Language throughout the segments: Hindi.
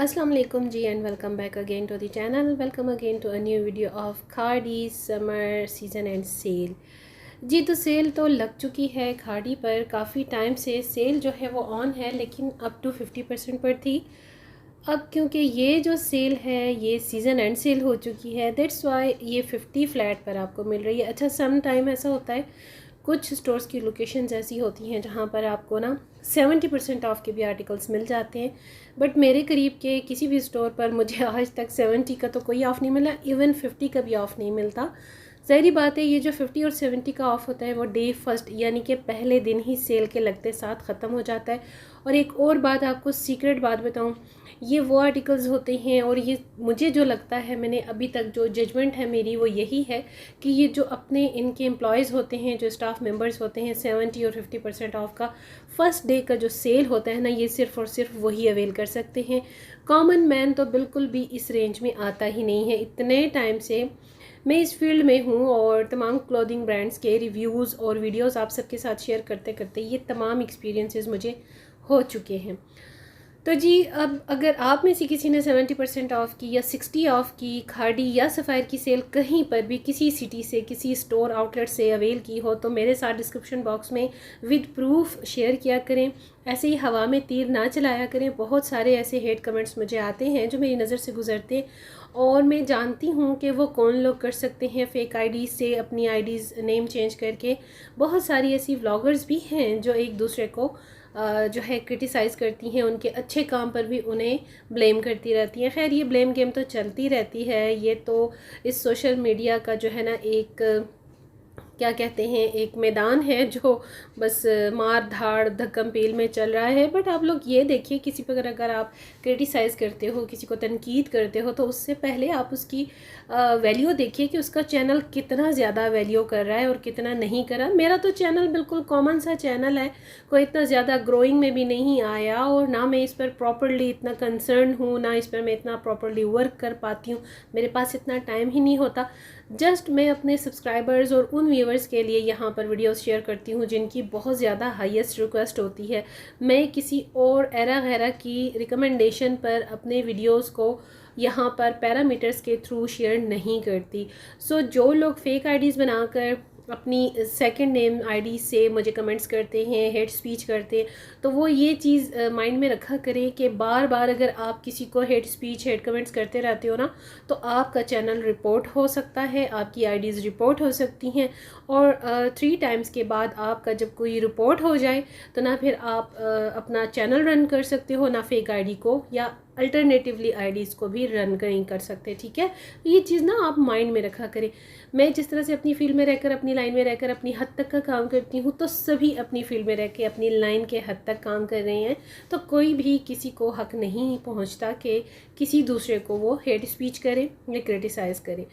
अस्सलाम वालेकुम जी and welcome back again to the channel. Welcome again to a new video of खाड़ी समर सीज़न एंड सेल। जी तो सेल तो लग चुकी है खाड़ी पर। काफ़ी टाइम से सेल जो है वो ऑन है, लेकिन अप टू 50% पर थी। अब क्योंकि ये जो सेल है ये सीज़न एंड सेल हो चुकी है, दैट्स वाई ये 50 फ्लैट पर आपको मिल रही है। अच्छा, सम टाइम ऐसा होता है कुछ स्टोर्स की लोकेशंस ऐसी होती हैं जहाँ पर आपको ना 70% ऑफ़ के भी आर्टिकल्स मिल जाते हैं, बट मेरे करीब के किसी भी स्टोर पर मुझे आज तक 70 का तो कोई ऑफ़ नहीं मिला, इवन 50 का भी ऑफ़ नहीं मिलता। ज़ाहिर बात है, ये जो 50 और 70 का ऑफ़ होता है वो डे फर्स्ट यानी कि पहले दिन ही सेल के लगते साथ ख़त्म हो जाता है। और एक और बात, आपको सीक्रेट बात बताऊँ, ये वो आर्टिकल्स होते हैं और ये मुझे जो लगता है, मैंने अभी तक जो जजमेंट है मेरी वो यही है कि ये जो अपने इनके एम्प्लॉयज़ होते हैं, जो स्टाफ मेंबर्स होते हैं, 70 और 50% ऑफ का फर्स्ट डे का जो सेल होता है ना, ये सिर्फ़ और सिर्फ वही अवेल कर सकते हैं। कॉमन मैन तो बिल्कुल भी इस रेंज में आता ही नहीं है। इतने टाइम से मैं इस फील्ड में हूँ और तमाम क्लोथिंग ब्रांड्स के रिव्यूज़ और वीडियोस आप सबके साथ शेयर करते करते ये तमाम एक्सपीरियंसेस मुझे हो चुके हैं। तो जी, अब अगर आप में से किसी ने 70% ऑफ़ की या 60 ऑफ़ की खाड़ी या सफ़ायर की सेल कहीं पर भी किसी सिटी से, किसी स्टोर आउटलेट से अवेल की हो, तो मेरे साथ डिस्क्रिप्शन बॉक्स में विद प्रूफ शेयर किया करें। ऐसे ही हवा में तीर ना चलाया करें। बहुत सारे ऐसे हेट कमेंट्स मुझे आते हैं जो मेरी नज़र से गुजरते हैं, और मैं जानती हूँ कि वो कौन लोग कर सकते हैं फेक आईडीज़ से अपनी आईडीज़ नेम चेंज करके। बहुत सारी ऐसी व्लॉगर्स भी हैं जो एक दूसरे को जो है क्रिटिसाइज़ करती हैं, उनके अच्छे काम पर भी उन्हें ब्लेम करती रहती हैं। खैर, ये ब्लेम गेम तो चलती रहती है। ये तो इस सोशल मीडिया का जो है ना एक क्या कहते हैं, एक मैदान है जो बस मार धाड़ धक्कम पेल में चल रहा है। बट आप लोग ये देखिए, किसी पर अगर आप क्रिटिसाइज़ करते हो, किसी को तनकीद करते हो, तो उससे पहले आप उसकी वैल्यू देखिए कि उसका चैनल कितना ज़्यादा वैल्यू कर रहा है और कितना नहीं कर रहा। मेरा तो चैनल बिल्कुल कॉमन सा चैनल है, कोई इतना ज़्यादा ग्रोइंग में भी नहीं आया, और ना मैं इस पर प्रॉपरली इतना कंसर्न हूँ, ना इस पर मैं इतना प्रॉपरली वर्क कर पाती हूँ। मेरे पास इतना टाइम ही नहीं होता। जस्ट मैं अपने सब्सक्राइबर्स और उन व्यूवर्स के लिए यहाँ पर वीडियोस शेयर करती हूँ जिनकी बहुत ज़्यादा हाईएस्ट रिक्वेस्ट होती है। मैं किसी और एरा गैरा की रिकमेंडेशन पर अपने वीडियोस को यहाँ पर पैरामीटर्स के थ्रू शेयर नहीं करती। सो जो लोग फेक आईडीज़ बनाकर अपनी सेकंड नेम आईडी से मुझे कमेंट्स करते हैं, हेट स्पीच करते हैं, तो वो ये चीज़ माइंड में रखा करें कि बार बार अगर आप किसी को हेट स्पीच, हेट कमेंट्स करते रहते हो ना, तो आपका चैनल रिपोर्ट हो सकता है, आपकी आईडीज़ रिपोर्ट हो सकती हैं। और 3 टाइम्स के बाद आपका जब कोई रिपोर्ट हो जाए, तो ना फिर आप अपना चैनल रन कर सकते हो, ना फेक आईडी को या अल्टरनेटिवली आईडीज़ को भी रन नहीं कर सकते। ठीक है, तो ये चीज़ ना आप माइंड में रखा करें। मैं जिस तरह से अपनी फील्ड में रहकर, अपनी लाइन में रहकर अपनी हद तक का काम करती हूँ, तो सभी अपनी फील्ड में रह के अपनी लाइन के हद तक काम कर रहे हैं। तो कोई भी किसी को हक नहीं पहुँचता कि किसी दूसरे को वो हेट स्पीच करे या क्रिटिसाइज़ करे।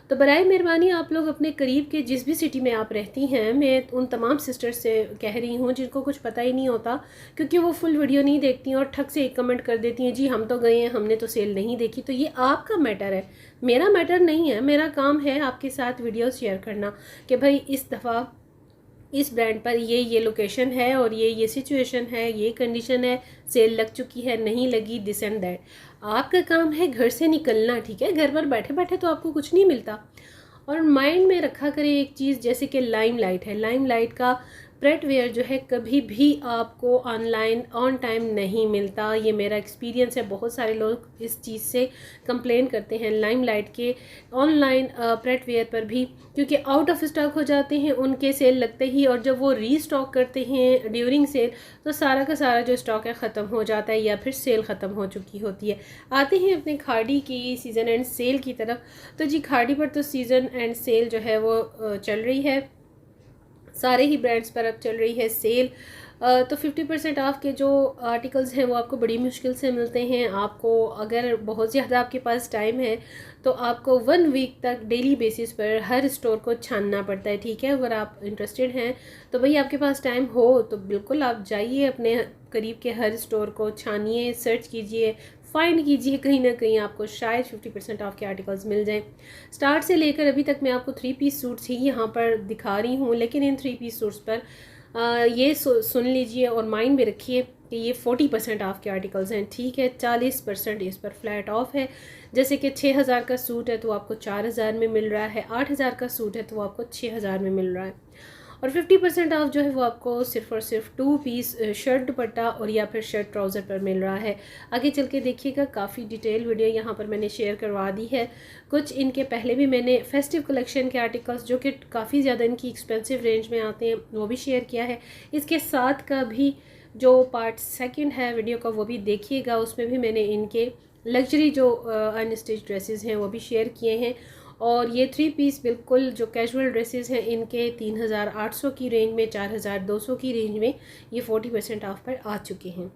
तो बराए मेहरबानी आप लोग अपने करीब के जिस भी सिटी में आप रहती हैं, मैं उन तमाम सिस्टर्स से कह रही हूँ जिनको कुछ पता ही नहीं होता, क्योंकि वो फुल वीडियो नहीं देखती हैं और ठग से एक कमेंट कर देती हैं, जी हम तो गए हैं, हमने तो सेल नहीं देखी। तो ये आपका मैटर है, मेरा मैटर नहीं है। मेरा काम है आपके साथ वीडियो शेयर करना कि भाई इस दफ़ा इस ब्रांड पर ये लोकेशन है और ये सिचुएशन है, ये कंडीशन है, सेल लग चुकी है, नहीं लगी, दिस एंड दैट। आपका काम है घर से निकलना। ठीक है, घर पर बैठे बैठे तो आपको कुछ नहीं मिलता। और माइंड में रखा करें एक चीज़, जैसे कि लाइमलाइट है, लाइमलाइट का प्रेट वेयर जो है कभी भी आपको ऑनलाइन ऑन टाइम नहीं मिलता। ये मेरा एक्सपीरियंस है। बहुत सारे लोग इस चीज़ से कंप्लेन करते हैं लाइमलाइट के ऑनलाइन प्रेट वेयर पर भी, क्योंकि आउट ऑफ स्टॉक हो जाते हैं उनके सेल लगते ही, और जब वो रीस्टॉक करते हैं ड्यूरिंग सेल, तो सारा का सारा जो स्टॉक है ख़त्म हो जाता है या फिर सेल ख़त्म हो चुकी होती है। आते हैं अपने खाड़ी की सीज़न एंड सेल की तरफ। तो जी, खाड़ी पर तो सीज़न एंड सेल जो है वो चल रही है, सारे ही ब्रांड्स पर अब चल रही है सेल। तो 50% ऑफ के जो आर्टिकल्स हैं वो आपको बड़ी मुश्किल से मिलते हैं। आपको अगर बहुत ज़्यादा आपके पास टाइम है तो आपको 1 वीक तक डेली बेसिस पर हर स्टोर को छानना पड़ता है। ठीक है, अगर आप इंटरेस्टेड हैं तो भाई आपके पास टाइम हो तो बिल्कुल आप जाइए, अपने करीब के हर स्टोर को छानिए, सर्च कीजिए, फाइंड कीजिए, कहीं ना कहीं आपको शायद 50% ऑफ के आर्टिकल्स मिल जाएं। स्टार्ट से लेकर अभी तक मैं आपको 3 पीस सूट्स ही यहाँ पर दिखा रही हूँ, लेकिन इन 3 पीस सूट्स पर ये सुन लीजिए और माइंड में रखिए कि ये 40% ऑफ़ के आर्टिकल्स हैं, ठीक है। 40% इस पर फ्लैट ऑफ है। जैसे कि 6,000 का सूट है तो आपको 4,000 में मिल रहा है, 8,000 का सूट है तो आपको 6,000 में मिल रहा है। और 50% ऑफ जो है वो आपको सिर्फ़ और सिर्फ 2 पीस शर्ट दुपट्टा और या फिर शर्ट ट्राउज़र पर मिल रहा है। आगे चल के देखिएगा, काफ़ी डिटेल वीडियो यहाँ पर मैंने शेयर करवा दी है। कुछ इनके पहले भी मैंने फेस्टिव कलेक्शन के आर्टिकल्स जो कि काफ़ी ज़्यादा इनकी एक्सपेंसिव रेंज में आते हैं वो भी शेयर किया है। इसके साथ का भी जो पार्ट सेकंड है वीडियो का वो भी देखिएगा, उसमें भी मैंने इनके लग्जरी जो अनस्टिच ड्रेसेस हैं वो भी शेयर किए हैं। और ये 3 पीस बिल्कुल जो कैजुअल ड्रेसेस हैं इनके 3,800 की रेंज में, 4,200 की रेंज में ये 40% ऑफ पर आ चुके हैं।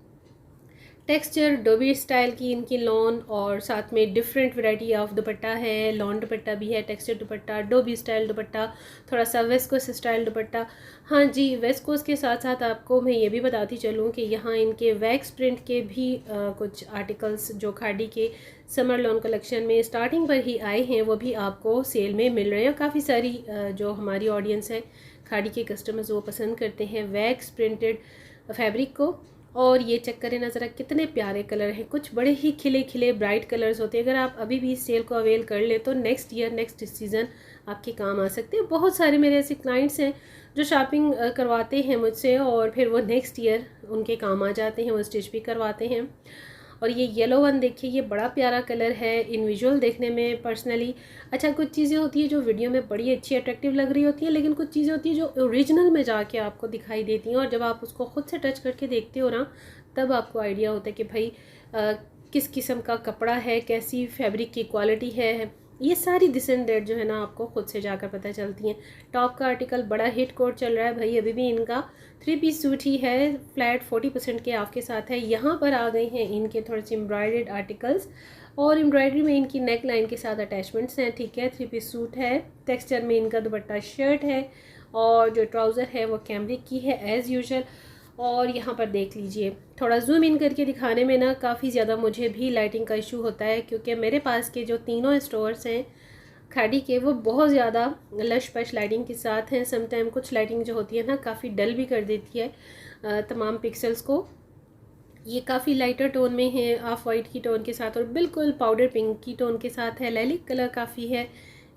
टेक्सचर डोबी स्टाइल की इनकी लॉन और साथ में डिफरेंट वैरायटी ऑफ दुपट्टा है। लॉन दुपट्टा भी है, टेक्सचर दुपट्टा, डोबी स्टाइल दुपट्टा, थोड़ा सा वेस्कोस स्टाइल दुपट्टा। हाँ जी, वेस्कोस के साथ साथ आपको मैं ये भी बताती चलूँ कि यहाँ इनके वैक्स प्रिंट के भी कुछ आर्टिकल्स जो खाड़ी के समर लॉन कलेक्शन में स्टार्टिंग पर ही आए हैं वो भी आपको सेल में मिल रहे हैं। काफ़ी सारी जो हमारी ऑडियंस है खाड़ी के कस्टमर्स वो पसंद करते हैं वैक्स प्रिंटेड फैब्रिक को। और ये चेक करें ना ज़रा, कितने प्यारे कलर हैं, कुछ बड़े ही खिले खिले ब्राइट कलर्स होते हैं। अगर आप अभी भी इस सेल को अवेल कर ले तो नेक्स्ट ईयर नेक्स्ट सीज़न आपके काम आ सकते हैं। बहुत सारे मेरे ऐसे क्लाइंट्स हैं जो शॉपिंग करवाते हैं मुझसे और फिर वो नेक्स्ट ईयर उनके काम आ जाते हैं, वो स्टिच भी करवाते हैं। और ये येलो वन देखिए, ये बड़ा प्यारा कलर है इन विजुअल देखने में पर्सनली। अच्छा, कुछ चीज़ें होती है जो वीडियो में बड़ी अच्छी अट्रैक्टिव लग रही होती है, लेकिन कुछ चीज़ें होती है जो ओरिजिनल में जाके आपको दिखाई देती हैं और जब आप उसको ख़ुद से टच करके देखते हो ना तब आपको आइडिया होता है कि भाई किस किस्म का कपड़ा है, कैसी फैब्रिक की क्वालिटी है। ये सारी दिस एंड डेट जो है ना आपको खुद से जाकर पता चलती हैं। टॉप का आर्टिकल बड़ा हिट कोड चल रहा है भाई, अभी भी इनका 3 पीस सूट ही है, फ्लैट 40% के ऑफ के साथ है। यहाँ पर आ गए हैं इनके थोड़े से एम्ब्रॉयडर्ड आर्टिकल्स और एम्ब्रॉयडरी में इनकी नेक लाइन के साथ अटैचमेंट्स हैं, ठीक है। 3 पीस सूट है, टेक्सचर में इनका दुपट्टा शर्ट है और जो ट्राउज़र है वो कैमरिक की है एज़ यूजुअल। और यहाँ पर देख लीजिए, थोड़ा जूम इन करके दिखाने में ना काफ़ी ज़्यादा मुझे भी लाइटिंग का इशू होता है क्योंकि मेरे पास के जो तीनों स्टोर्स हैं खाड़ी के वो बहुत ज़्यादा लश पश लाइटिंग के साथ हैं। समटाइम कुछ लाइटिंग जो होती है ना काफ़ी डल भी कर देती है तमाम पिक्सल्स को। ये काफ़ी लाइटर टोन में है, ऑफ वाइट की टोन के साथ और बिल्कुल पाउडर पिंक की टोन के साथ है। लाइलिक कलर काफ़ी है,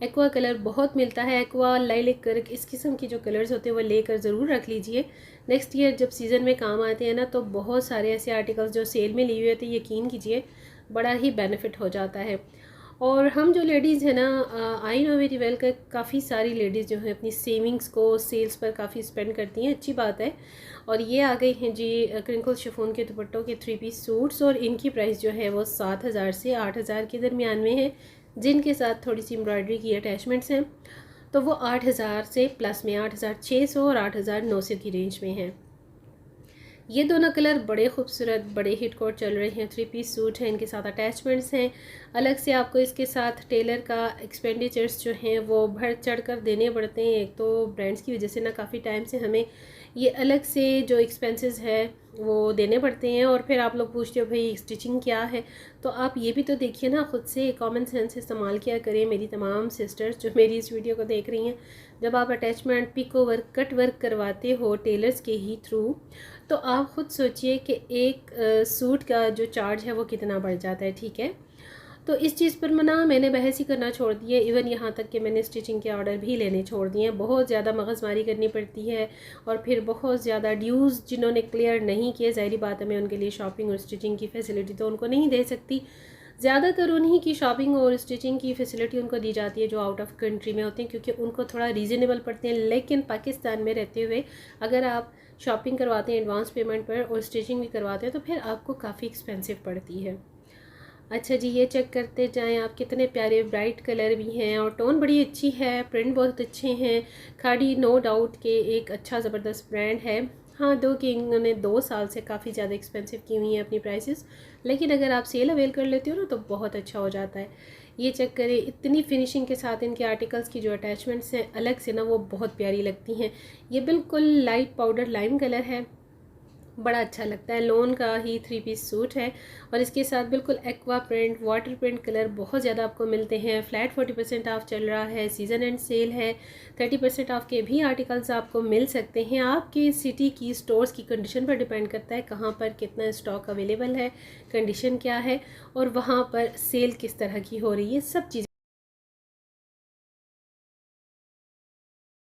एक्वा कलर बहुत मिलता है। एक्वा, लाइलिक कलर, इस किस्म के जो कलर्स होते हैं वो लेकर ज़रूर रख लीजिए। नेक्स्ट ईयर जब सीज़न में काम आते हैं ना तो बहुत सारे ऐसे आर्टिकल्स जो सेल में लिए हुए थे, यकीन कीजिए बड़ा ही बेनिफिट हो जाता है। और हम जो लेडीज़ हैं ना, आई नो वेरी वेल का काफ़ी सारी लेडीज़ जो हैं अपनी सेविंग्स को सेल्स पर काफ़ी स्पेंड करती हैं, अच्छी बात है। और ये आ गई हैं जी क्रिंकल शिफॉन के दुपट्टों के 3 पीस सूट्स और इनकी प्राइस जो है वो 7,000 से 8,000 के दरमियान में है, जिनके साथ थोड़ी सी एम्ब्रॉयडरी की अटैचमेंट्स हैं। तो वो 8,000 से प्लस में 8,600 और 8,900 की रेंज में है। ये दोनों कलर बड़े खूबसूरत, बड़े हिट कोड चल रहे हैं। 3 पीस सूट हैं, इनके साथ अटैचमेंट्स हैं। अलग से आपको इसके साथ टेलर का एक्सपेंडिचर्स जो हैं वो बढ़ चढ़ कर देने पड़ते हैं। एक तो ब्रांड्स की वजह से ना काफ़ी टाइम से हमें ये अलग से जो एक्सपेंसेस है वो देने पड़ते हैं। और फिर आप लोग पूछते हो भाई स्टिचिंग क्या है, तो आप ये भी तो देखिए ना, ख़ुद से कॉमन सेंस इस्तेमाल किया करें मेरी तमाम सिस्टर्स जो मेरी इस वीडियो को देख रही हैं। जब आप attachment, pico work, cut work करवाते हो टेलर्स के ही थ्रू, तो आप ख़ुद सोचिए कि एक सूट का जो चार्ज है वो कितना बढ़ जाता है, ठीक है। तो इस चीज़ पर मैंने बहस ही करना छोड़ दी है। इवन यहाँ तक कि मैंने स्टिचिंग के ऑर्डर भी लेने छोड़ दिए हैं। बहुत ज़्यादा मगजमारी करनी पड़ती है और फिर बहुत ज़्यादा ड्यूज़ जिन्होंने क्लियर नहीं किए, ज़ाहिर बात है मैं उनके लिए शॉपिंग और स्टिचिंग की फ़ैसिलिटी तो उनको नहीं दे सकती। ज़्यादातर उन्हीं की शॉपिंग और स्टिचिंग की फ़ैसिलिटी उनको दी जाती है जो आउट ऑफ कंट्री में होते हैं, क्योंकि उनको थोड़ा रीज़नेबल पड़ते हैं। लेकिन पाकिस्तान में रहते हुए अगर आप शॉपिंग करवाते हैं एडवांस पेमेंट पर और स्टिचिंग भी करवाते हैं तो फिर आपको काफ़ी एक्सपेंसिव पड़ती है। अच्छा जी, ये चेक करते जाएं आप, कितने प्यारे ब्राइट कलर भी हैं और टोन बड़ी अच्छी है, प्रिंट बहुत अच्छे हैं। खाड़ी नो डाउट के एक अच्छा ज़बरदस्त ब्रांड है। हाँ, दो कि इन्होंने 2 साल से काफ़ी ज़्यादा एक्सपेंसिव की हुई हैं अपनी प्राइसेस, लेकिन अगर आप सेल अवेल कर लेते हो ना तो बहुत अच्छा हो जाता है। ये चेक करें, इतनी फिनिशिंग के साथ इनके आर्टिकल्स की जो अटैचमेंट्स हैं अलग से ना वो बहुत प्यारी लगती हैं। ये बिल्कुल लाइट पाउडर लाइम कलर है बड़ा अच्छा लगता है। लोन का ही 3 पीस सूट है और इसके साथ बिल्कुल aqua print, water print colour बहुत ज़्यादा आपको मिलते हैं। फ्लैट 40% ऑफ चल रहा है, सीज़न एंड सेल है। 30% ऑफ के भी आर्टिकल्स आपको मिल सकते हैं। आपके सिटी की स्टोर्स की कंडीशन पर डिपेंड करता है कहाँ पर कितना स्टॉक अवेलेबल है, कंडीशन क्या है और वहाँ पर सेल किस तरह की हो रही है, सब चीज़ें